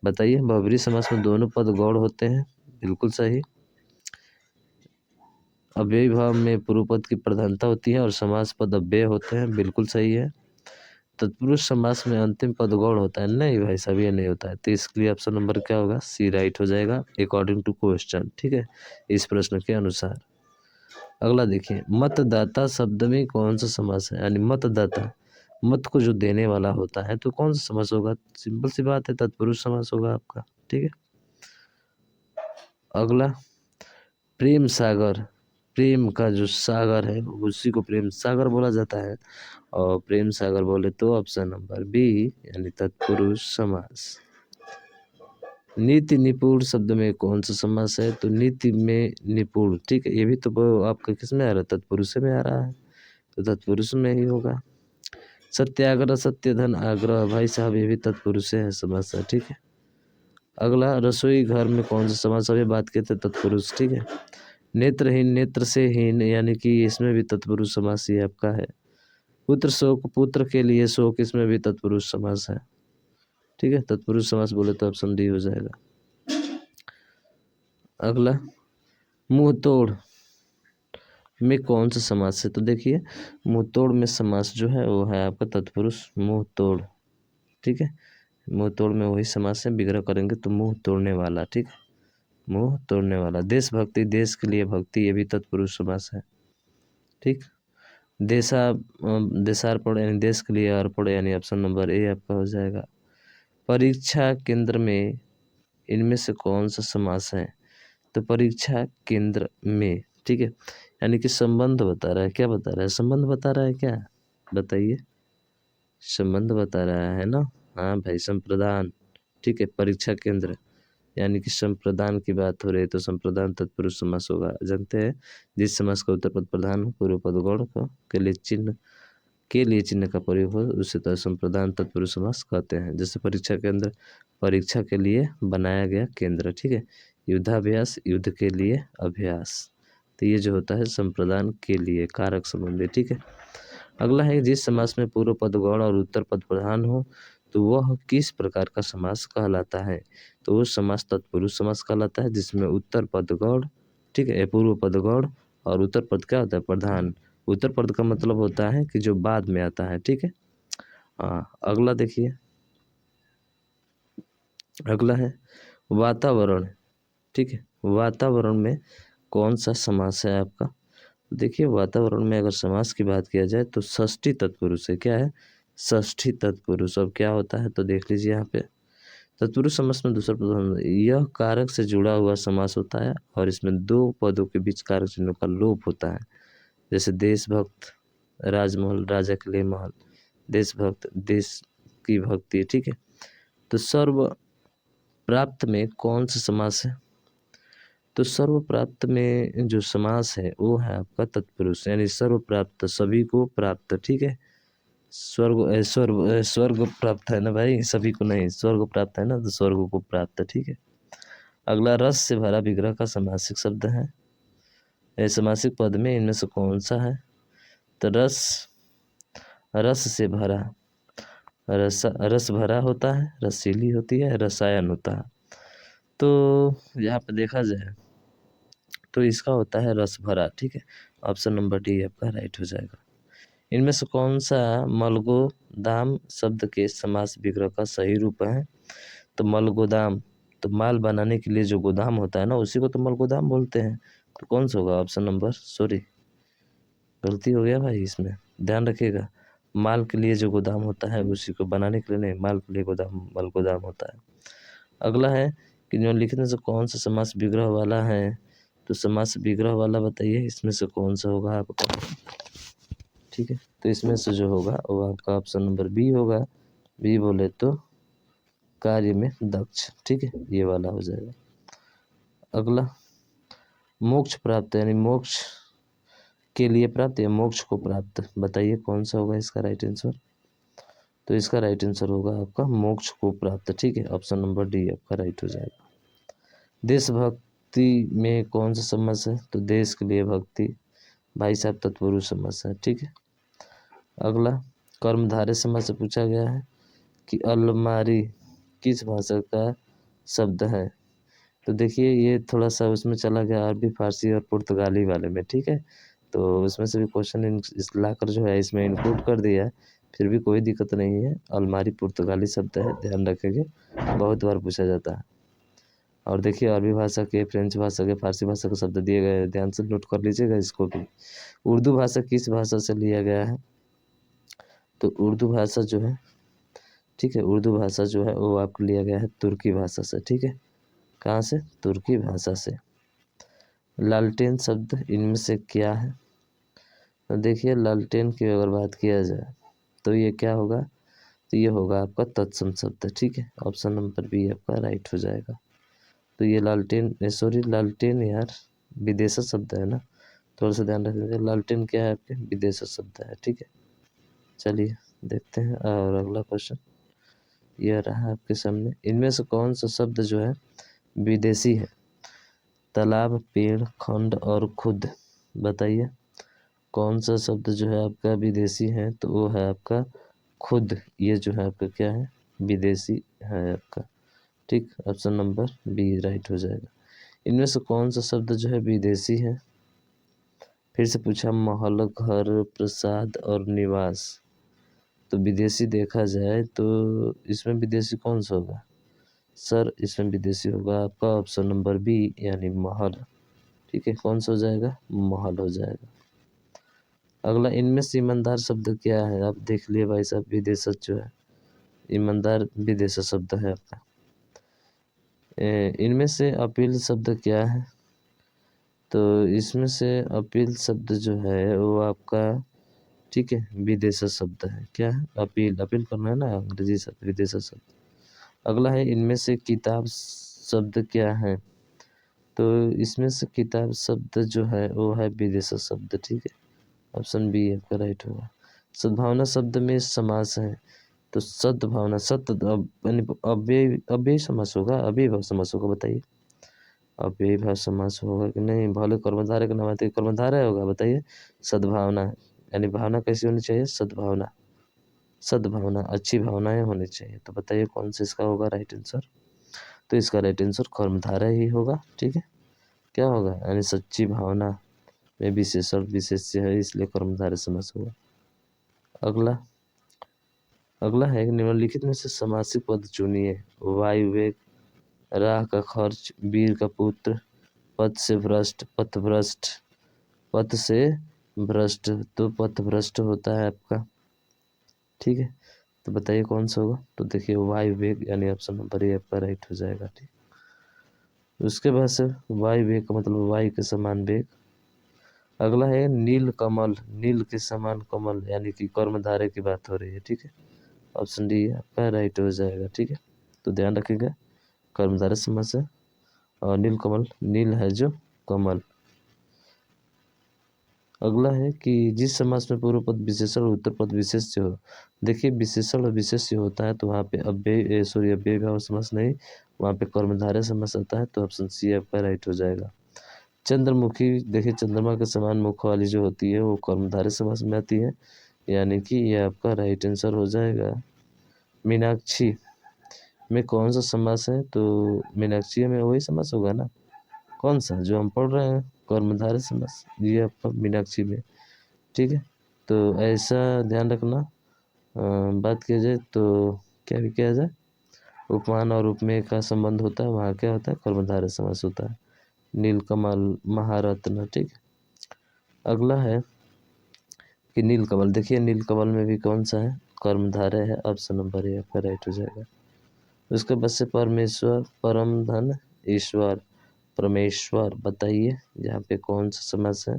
बताइए। बहुब्रीहि समास में दोनों पद गौड़ होते हैं, बिल्कुल सही। अव्ययी भाव में पूर्व पद की प्रधानता होती है और समास पद अव्यय होते हैं, बिल्कुल सही है। तत्पुरुष समास में अंतिम पद गौड़ होता है, नहीं भाई साहब ये नहीं होता है, तो इसके लिए ऑप्शन नंबर क्या होगा? सी राइट हो जाएगा अकॉर्डिंग टू क्वेश्चन। ठीक है, इस प्रश्न के अनुसार। अगला देखिए, मतदाता शब्द में कौन सा समास है? यानी मतदाता, मत को जो देने वाला होता है तो कौन सा समास होगा? सिंपल सी बात है, तत्पुरुष समास होगा आपका। ठीक है, अगला प्रेम सागर, प्रेम का जो सागर है उसी को प्रेम सागर बोला जाता है, और प्रेम सागर बोले तो ऑप्शन नंबर बी, यानी तत्पुरुष समास। नीति निपुण शब्द में कौन सा समास है? तो नीति में निपुण, ठीक है, ये भी तो आपका किस में आ रहा है? तत्पुरुष में आ रहा है। तो तत्पुरुष में ही होगा। सत्याग्रह, सत्य, धन, आग्रह, भाई साहब ये भी तत्पुरुष है समास है, ठीक है। अगला, रसोई घर में कौन सा समास, अभी बात करते तत्पुरुष, ठीक है। नेत्रहीन, नेत्र से हीन, यानी कि इसमें भी तत्पुरुष समास ये आपका है। पुत्र शोक, पुत्र के लिए शोक, इसमें भी तत्पुरुष समास है, ठीक है। तत्पुरुष समास बोले तो ऑप्शन डी हो जाएगा। अगला, मुंह तोड़ में कौन सा समास है, तो देखिए मुंह तोड़ में समास जो है वो है आपका तत्पुरुष मुंह तोड़, ठीक है। मुंह तोड़ में वही समास है, विग्रह करेंगे तो मुंह तोड़ने वाला, ठीक है, मुंह तोड़ने वाला। देशभक्ति, देश के लिए भक्ति, ये भी तत्पुरुष समास है, ठीक। देशार्पण यानी देश के लिए अर्पण, यानी ऑप्शन नंबर ए आपका हो जाएगा। परीक्षा केंद्र में इनमें से कौन सा समास है, तो परीक्षा केंद्र में, ठीक है, यानी कि संबंध बता रहा है, क्या बता रहा है, संबंध बता रहा है, क्या बताइए, संबंध बता रहा है ना, हाँ भाई, संप्रदान, ठीक है। परीक्षा केंद्र यानी कि संप्रदान की बात हो रही है, तो संप्रदान तत्पुरुष समास होगा। जानते हैं जिस समास का उत्तर पद प्रधान हो, पूर्व पद गौण को के लिए चिन्ह का प्रयोग हो, उसे तो संप्रदान तत्पुरुष समास कहते हैं। जैसे परीक्षा केंद्र, परीक्षा के लिए बनाया गया केंद्र, ठीक है। युद्धाभ्यास, युद्ध के लिए अभ्यास, तो ये जो होता है संप्रदान के लिए कारक संबंधी, ठीक है। अगला है, जिस समास में पूर्व पद गौण और उत्तर पद प्रधान हो तो वह किस प्रकार का समास कहलाता है, तो वो समास तत्पुरुष समास कहलाता है, जिसमें उत्तर पद गौण, ठीक है, पूर्व पद गौण और उत्तर पद क्या होता है, प्रधान। उत्तर पद का मतलब होता है कि जो बाद में आता है, ठीक है। हाँ, अगला देखिए, अगला है वातावरण, ठीक है। वातावरण में कौन सा समास है आपका, देखिए वातावरण में अगर समास की बात किया जाए तो षष्ठी तत्पुरुष है, क्या है, षष्ठी तत्पुरुष। अब क्या होता है तो देख लीजिए यहाँ पे, तत्पुरुष समास में दूसरा पद, यह कारक से जुड़ा हुआ समास होता है और इसमें दो पदों के बीच कारक चिन्हों का लोप होता है। जैसे देशभक्त, राजमहल, राजा के लिए महल, देशभक्त, देश की भक्ति, ठीक है। तो सर्व प्राप्त में कौन सा समास है, तो सर्व प्राप्त में जो समास है वो है आपका तत्पुरुष, यानी सर्व प्राप्त, सभी को प्राप्त, ठीक है। स्वर्ग प्राप्त है ना भाई, सभी को नहीं, स्वर्ग प्राप्त है ना, तो स्वर्ग को प्राप्त, ठीक है। अगला, रस से भरा विग्रह का समासिक शब्द है, समासिक पद में इनमें से कौन सा है, तो रस, रस से भरा, रस भरा होता है, रसीली होती है, रसायन होता है। तो यहाँ पे देखा जाए तो इसका होता है रस भरा, ठीक है। ऑप्शन नंबर डी आपका राइट हो जाएगा। इनमें से कौन सा मलगोदाम शब्द के समास विग्रह का सही रूप है, तो मलगोदाम, तो माल बनाने के लिए जो गोदाम होता है ना, उसी को तो मलगोदाम बोलते हैं। तो कौन सा होगा, ऑप्शन नंबर, सॉरी गलती हो गया भाई, इसमें ध्यान रखिएगा, माल के लिए जो गोदाम होता है उसी को, बनाने के लिए नहीं, माल के लिए गोदाम मलगोदाम होता है। अगला है कि निम्नलिखित से कौन सा समास विग्रह वाला है, तो समास विग्रह वाला बताइए, इसमें से कौन सा होगा आपका, ठीक है। तो इसमें से जो होगा वो आपका ऑप्शन नंबर बी होगा, बी बोले तो कार्य में दक्ष, ठीक है, ये वाला हो जाएगा। अगला, मोक्ष प्राप्त, यानी मोक्ष के लिए प्राप्त या मोक्ष को प्राप्त, बताइए कौन सा होगा इसका राइट आंसर, तो इसका राइट आंसर होगा आपका मोक्ष को प्राप्त, ठीक है। ऑप्शन नंबर डी आपका राइट हो जाएगा। देशभक्ति में कौन सा समास है, तो देश के लिए भक्ति, भाई साहब तत्पुरुष समास है, ठीक है। अगला, कर्मधारय समास से पूछा गया है कि अलमारी किस भाषा का शब्द है, तो देखिए ये थोड़ा सा उसमें चला गया अरबी, फारसी और पुर्तगाली वाले में, ठीक है। तो उसमें से भी क्वेश्चन लाकर जो है इसमें इंक्लूड कर दिया है, फिर भी कोई दिक्कत नहीं है। अलमारी पुर्तगाली शब्द है, ध्यान रखेंगे, बहुत बार पूछा जाता है। और देखिए अरबी भाषा के, फ्रेंच भाषा के, फारसी भाषा के शब्द दिए गए, ध्यान से नोट कर लीजिएगा इसको भी। उर्दू भाषा किस भाषा से लिया गया है, तो उर्दू भाषा जो है, ठीक है, उर्दू भाषा जो है वो आपको लिया गया है तुर्की भाषा से, ठीक है। कहाँ से, तुर्की भाषा से। लालटेन शब्द इनमें से क्या है, तो देखिए लालटेन की अगर बात किया जाए तो ये क्या होगा, तो ये होगा आपका तत्सम शब्द, ठीक है। ऑप्शन नंबर बी आपका राइट हो जाएगा। तो ये लालटेन, सॉरी लालटेन यार विदेशा शब्द है ना, थोड़ा सा ध्यान रखिएगा। लालटेन क्या है आपके, विदेशी शब्द है, ठीक है। चलिए देखते हैं और अगला क्वेश्चन यह रहा आपके सामने। इनमें से कौन सा शब्द जो है विदेशी है? तालाब, पेड़, खंड और खुद। बताइए कौन सा शब्द जो है आपका विदेशी है? तो वो है आपका खुद। ये जो है आपका क्या है, विदेशी है आपका, ठीक। ऑप्शन नंबर बी राइट हो जाएगा। इनमें से कौन सा शब्द जो है विदेशी है? फिर से पूछा, महल, घर, प्रसाद और निवास। तो विदेशी देखा जाए तो इसमें विदेशी कौन सा होगा सर? इसमें विदेशी होगा आपका ऑप्शन नंबर बी यानी महल, ठीक है। कौन सा हो जाएगा, महल हो जाएगा। अगला, इनमें से ईमानदार शब्द क्या है? आप देख लिए भाई साहब, विदेशक जो है ईमानदार विदेशक शब्द है आपका। इनमें से अपील शब्द क्या है? तो इसमें से अपील शब्द जो है वो आपका, ठीक है, विदेशक शब्द है। क्या है, अपील, अपील करना है ना, अंग्रेजी शब्द, विदेशक शब्द। अगला है, इनमें से किताब शब्द क्या है? तो इसमें से किताब शब्द जो है वो है विदेशक शब्द, ठीक है। ऑप्शन बी आपका राइट होगा। सद्भावना शब्द में समास है, तो सद्भावना, सत यानी अव्यय समास होगा, अव्यय समास होगा, बताइए। अव्यय समास होगा कि नहीं? भले कर्मधारय का नाम आते कर्मधारय होगा, बताइए। सद्भावना यानी भावना कैसी होनी चाहिए, सद्भावना, सद्भावना, अच्छी भावनाएं होनी चाहिए। तो बताइए कौन सा इसका होगा राइट आंसर? तो इसका राइट आंसर कर्मधारय ही होगा, ठीक है। क्या होगा, यानी सच्ची भावना में विशेषण विशेष्य है, इसलिए कर्मधारय समास होगा। अगला, अगला है निम्नलिखित में से समासिक पद चुनिए। वायुवेग, राह का खर्च, वीर का पुत्र, पथ से भ्रष्ट, पथभ्रष्ट, पथ से भ्रष्ट। तो पथभ्रष्ट होता है आपका, ठीक है। तो बताइए कौन सा होगा? तो देखिए वायु वेग यानी ऑप्शन नंबर ए आपका राइट हो जाएगा, ठीक। उसके बाद से वायु वेग का मतलब वायु के समान वेग। अगला है नील कमल, नील के समान कमल, यानी कि कर्मधारय की बात हो रही है, ठीक है। ऑप्शन डी आपका राइट हो जाएगा, ठीक है। तो ध्यान रखिएगा, कर्मधारय समास है और नील कमल, नील है जो कमल। अगला है कि जिस समास में पूर्व पद विशेषण और उत्तर पद विशेष्य हो। देखिए विशेषण और विशेष्य होता है तो वहाँ पे अव्यय भाव समास नहीं, वहाँ पे कर्मधारय समास आता है। तो ऑप्शन सी आपका राइट हो जाएगा। चंद्रमुखी, देखिए चंद्रमा के समान मुख वाली जो होती है वो कर्मधारय समास में आती है, यानी कि ये आपका राइट आंसर हो जाएगा। मीनाक्षी में कौन सा समास है? तो मीनाक्षी में वही समास होगा ना, कौन सा जो हम पढ़ रहे हैं, कर्मधारय समास, ये आपका मीनाक्षी में, ठीक है। तो ऐसा ध्यान रखना। बात किया जाए तो क्या भी किया जाए, उपमान और उपमेय का संबंध होता है, वहाँ क्या होता है, कर्मधारय समास होता है। नीलकमल, महारत्न, ठीक है। अगला है कि नीलकमल, देखिए नीलकमल में भी कौन सा है, कर्मधारय है। ऑप्शन नंबर ए आपका राइट हो जाएगा। उसके बाद से परमेश्वर, परम धन, ईश्वर, परमेश्वर, बताइए यहाँ पे कौन सा समास है?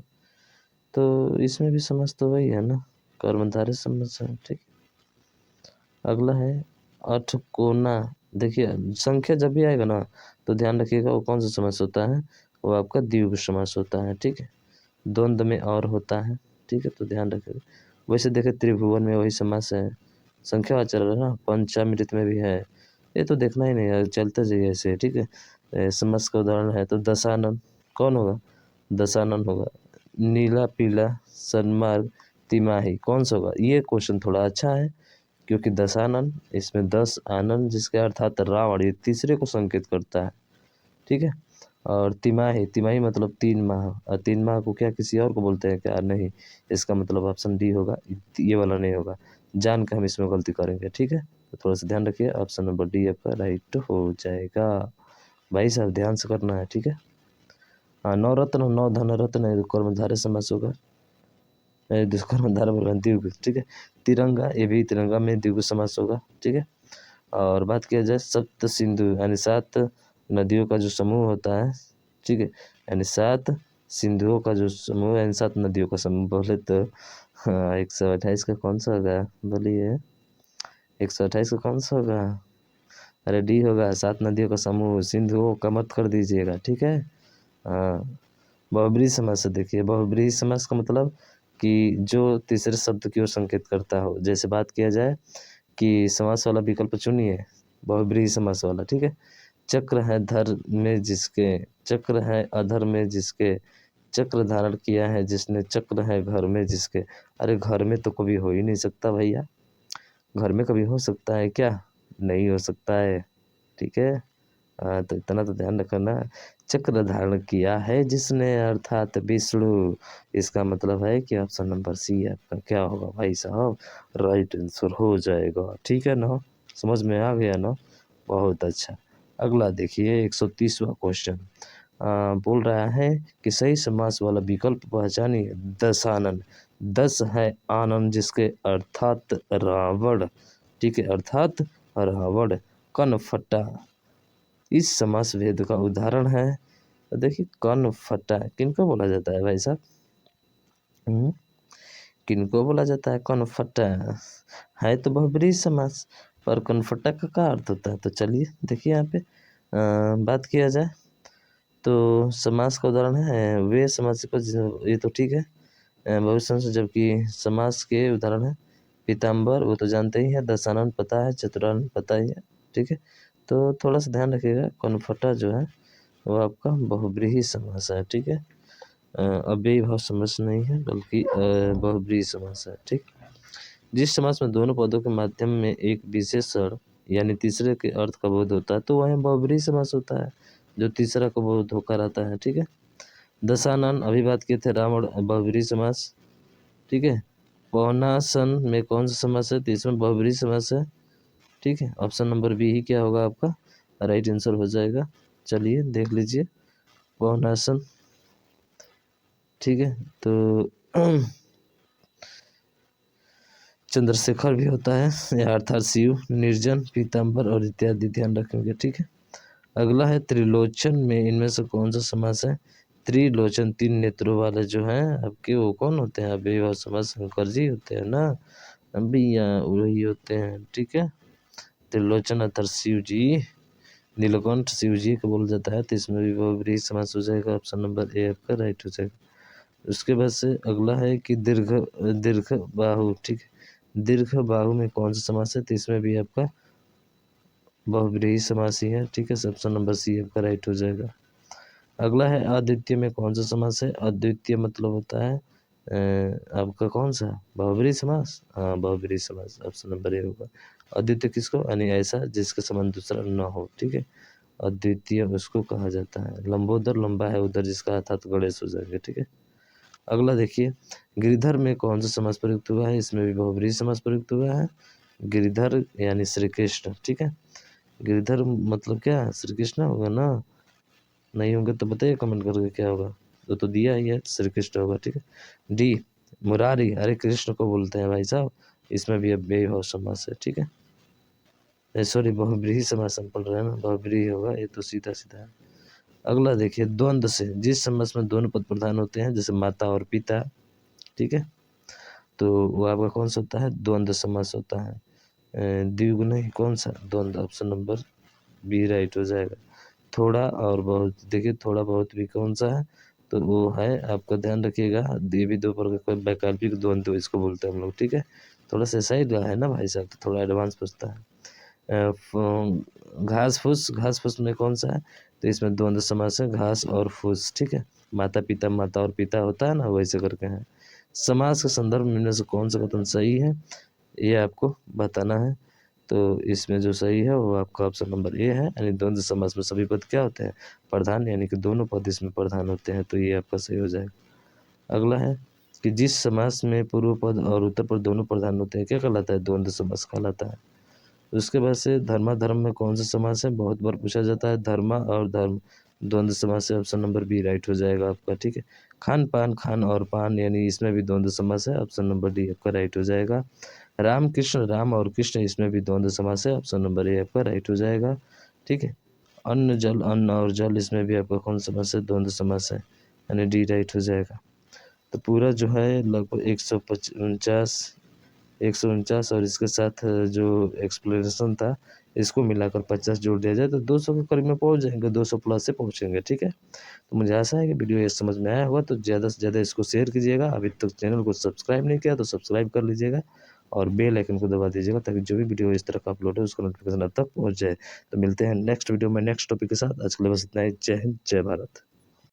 तो इसमें भी समास तो वही है ना, कर्मधारय समास है, ठीक। अगला है अठकोना, देखिए संख्या जब भी आएगा ना तो ध्यान रखिएगा वो कौन सा समास होता है, वो आपका द्विगु समास होता है, ठीक है। द्वंद्व में और होता है, ठीक है, तो ध्यान रखिएगा। वैसे देखिए त्रिभुवन में वही समास है, संख्यावाचक है ना, पंचामृत में भी है, ये तो देखना ही नहीं है, चलते जाइए ऐसे, ठीक है। समास का उदाहरण है तो दशानन, कौन होगा, दशानन होगा। नीला पीला, सन्मार्ग, तिमाही, कौन सा होगा? ये क्वेश्चन थोड़ा अच्छा है क्योंकि दशानन, इसमें 10 आनंद जिसके अर्थात रावण, ये तीसरे को संकेत करता है, ठीक है। और तिमाही, तिमाही मतलब 3 माह, और 3 माह को क्या किसी और को बोलते हैं क्या? नहीं, इसका मतलब ऑप्शन डी होगा, ये वाला नहीं होगा, जान के हम इसमें गलती करेंगे, ठीक है। तो थोड़ा सा ध्यान रखिए, ऑप्शन नंबर डी आपका राइट हो जाएगा। भाई साहब ध्यान से करना है, ठीक है। हाँ, नवरत्न, नौ धन रत्न है, कर्मधारय समास होगा, कर्मधारय बोल रहे हैं, द्विगु, ठीक है। तिरंगा, ये भी तिरंगा में द्विगु समास होगा, ठीक है। और बात किया जाए सप्त सिंधु, यानी 7 नदियों का जो समूह होता है, ठीक है, यानी 7 सिंधुओं का जो समूह, यानी 7 नदियों का समूह बोले तो हाँ, 128 का कौन सा होगा, बोलिए 128 का कौन सा होगा? अरे डी होगा, 7 नदियों का समूह, सिंधुओं का मत कर दीजिएगा, ठीक है। हाँ, बहुब्रीहि समास से देखिए, बहुब्रीहि समास का मतलब कि जो तीसरे शब्द की ओर संकेत करता हो। जैसे बात किया जाए कि समास वाला विकल्प चुनिए, बहुब्रीहि समास वाला, ठीक है। चक्र है धर में जिसके, चक्र है अधर में जिसके, चक्र धारण किया है जिसने, चक्र है घर में जिसके। अरे घर में तो कभी हो ही नहीं सकता भैया, घर में कभी हो सकता है क्या? नहीं हो सकता है, ठीक है। तो इतना तो ध्यान रखना। चक्र धारण किया है जिसने अर्थात विष्णु। इसका मतलब है कि ऑप्शन नंबर सी आपका क्या होगा भाई साहब, राइट आंसर हो जाएगा, ठीक है ना। समझ में आ गया ना, बहुत अच्छा। अगला देखिए 130वां क्वेश्चन बोल रहा है कि सही समास वाला विकल्प पहचानिए। दशानन, दस है आनंद जिसके अर्थात रावण, ठीक है, अर्थात रावण। कनफटा इस समास भेद का उदाहरण है। तो देखिए कनफटा किनको बोला जाता है भाई साहब? किनको बोला जाता है कनफटा? है तो बहुब्रीहि समास, पर कनफटा का क्या अर्थ होता है? तो चलिए देखिए यहाँ पे बात किया जाए तो समास का उदाहरण है वे समास को, ये तो ठीक है भविष्य से, जबकि समास के उदाहरण है पीताम्बर, वो तो जानते ही है, दशानन पता है, चतुरानन पता ही है, ठीक है। तो थोड़ा सा ध्यान रखिएगा, कनफटा जो है वो आपका बहुब्रीहि समास है, ठीक है। अव्ययी भाव समास नहीं है बल्कि बहुब्रीहि समास है, ठीक। जिस समास में दोनों पदों के माध्यम में एक विशेषण यानी तीसरे के अर्थ का बोध होता है तो वह बहुब्रीहि समास होता है, जो तीसरा का बोध होकर आता है, ठीक है। दशानन अभी बात किए थे, रावण बहुब्रीहि समास, ठीक है। पवनासन में कौन सा समास है? तो इसमें बहुब्रीहि समास है, ठीक है। ऑप्शन नंबर बी ही क्या होगा आपका राइट आंसर हो जाएगा। चलिए देख लीजिए पवनासन, ठीक है। तो चंद्रशेखर भी होता है या अर्थात शिव, निर्जन, पीताम्बर और इत्यादि ध्यान रखेंगे, ठीक है। अगला है त्रिलोचन में इनमें से कौन सा समास है? त्रिलोचन तीन नेत्रों वाले जो हैं आपके वो कौन होते हैं? अभी वह समास शंकर जी होते हैं ना, अभी वही होते हैं, ठीक है। त्रिलोचन अर्थात शिव जी, नीलकंठ शिव जी को बोला जाता है, तो इसमें भी बहुब्रीहि समास हो जाएगा। ऑप्शन नंबर ए आपका राइट हो जाएगा। उसके बाद से अगला है कि दीर्घ, दीर्घ बाहु, ठीक है। दीर्घ बाहु में कौन सा समास है? तो इसमें भी आपका बहुब्रीहि समास ही है, ठीक है। ऑप्शन नंबर सी आपका राइट हो जाएगा। अगला है अद्वितीय में कौन सा समास है? अद्वितीय मतलब होता है आपका कौन सा बहुब्रीहि समास? हाँ बहुब्रीहि समास, ऑप्शन नंबर ए होगा। अद्वितीय किसको? यानी ऐसा जिसके समान दूसरा न हो, ठीक है। अद्वितीय उसको कहा जाता है। लंबोदर लंबा है उधर जिसका अर्थात गणेश हो जाएंगे, ठीक है। अगला देखिए गिरिधर में कौन सा समास प्रयुक्त हुआ है? इसमें भी बहुब्रीहि समास प्रयुक्त हुआ है। गिरिधर यानी श्री कृष्ण, ठीक है। गिरिधर मतलब क्या? श्री कृष्ण होगा ना, नहीं होंगे तो बताइए कमेंट करके क्या होगा। तो दिया ही है श्री कृष्ण होगा, ठीक है। डी मुरारी, अरे कृष्ण को बोलते हैं भाई साहब, इसमें भी अव्ययी भाव समास है, ठीक है। सॉरी बहुब्रीहि समास हम पढ़ रहे हैं ना, बहुब्रीहि होगा, ये तो सीधा सीधा है। अगला देखिए द्वंद्व से, जिस समास में दोनों पद प्रधान होते हैं जैसे माता और पिता, ठीक है, तो वो आपका कौन सा होता है? द्वंद्व समास होता है। द्विगु नहीं, कौन सा? द्वंद्व, ऑप्शन नंबर बी राइट हो जाएगा। थोड़ा और बहुत, देखिए थोड़ा बहुत भी कौन सा है? तो वो है आपका ध्यान रखिएगा, ये भी दो प्रकार का वैकल्पिक द्वंद्व इसको बोलते हैं हम लोग, ठीक है। थोड़ा सा ऐसा ही है ना भाई साहब, तो थोड़ा एडवांस पूछता है। घास फूस, घास फूस में कौन सा है? तो इसमें द्वंद्व समास है, घास और फूस, ठीक है। माता पिता, माता और पिता होता है ना, वैसे करके है। समास के संदर्भ में इनमें से कौन सा कथन सही है, ये आपको बताना है। तो इसमें जो सही है वो आपका ऑप्शन नंबर ए है, यानी द्वंद्व समास में सभी पद क्या होते हैं? प्रधान, यानी कि दोनों पद इसमें प्रधान होते हैं, तो ये आपका सही हो जाएगा। अगला है कि जिस समास में पूर्व पद और उत्तर पद दोनों प्रधान होते हैं क्या कहलाता है? द्वंद्व समास कहलाता है। उसके बाद से धर्माधर्म में कौन सा समास है? बहुत बार पूछा जाता है, धर्मा और धर्म द्वंद्व समास है, ऑप्शन नंबर बी राइट हो जाएगा आपका, ठीक है। खान पान, खान और पान, यानी इसमें भी द्वंद्व समास है, ऑप्शन नंबर डी आपका राइट हो जाएगा। राम कृष्ण, राम और कृष्ण, इसमें भी द्वंद्व समास है, ऑप्शन नंबर ए आपका राइट हो जाएगा, ठीक है। अन्न जल, अन्न और जल, इसमें भी आपका कौन समास है? द्वंद्व समास है, यानी डी राइट हो जाएगा। तो पूरा जो है लगभग 149 और इसके साथ जो एक्सप्लेनेशन था इसको मिलाकर 50 जोड़ दिया जाए तो 200 के करीब में पहुँच जाएंगे, 200 प्लस से पहुँचेंगे। ठीक है, तो मुझे आशा है कि वीडियो ये समझ में आया होगा, तो ज़्यादा से ज़्यादा इसको शेयर कीजिएगा। अभी तक चैनल को सब्सक्राइब नहीं किया तो सब्सक्राइब कर लीजिएगा और बेल आइकन को दबा दीजिएगा, ताकि जो भी वीडियो इस तरह का अपलोड है उसका नोटिफिकेशन आप तक पहुँच जाए। तो मिलते हैं नेक्स्ट वीडियो में नेक्स्ट टॉपिक के साथ। आज के लिए बस इतना ही। जय हिंद, जय भारत।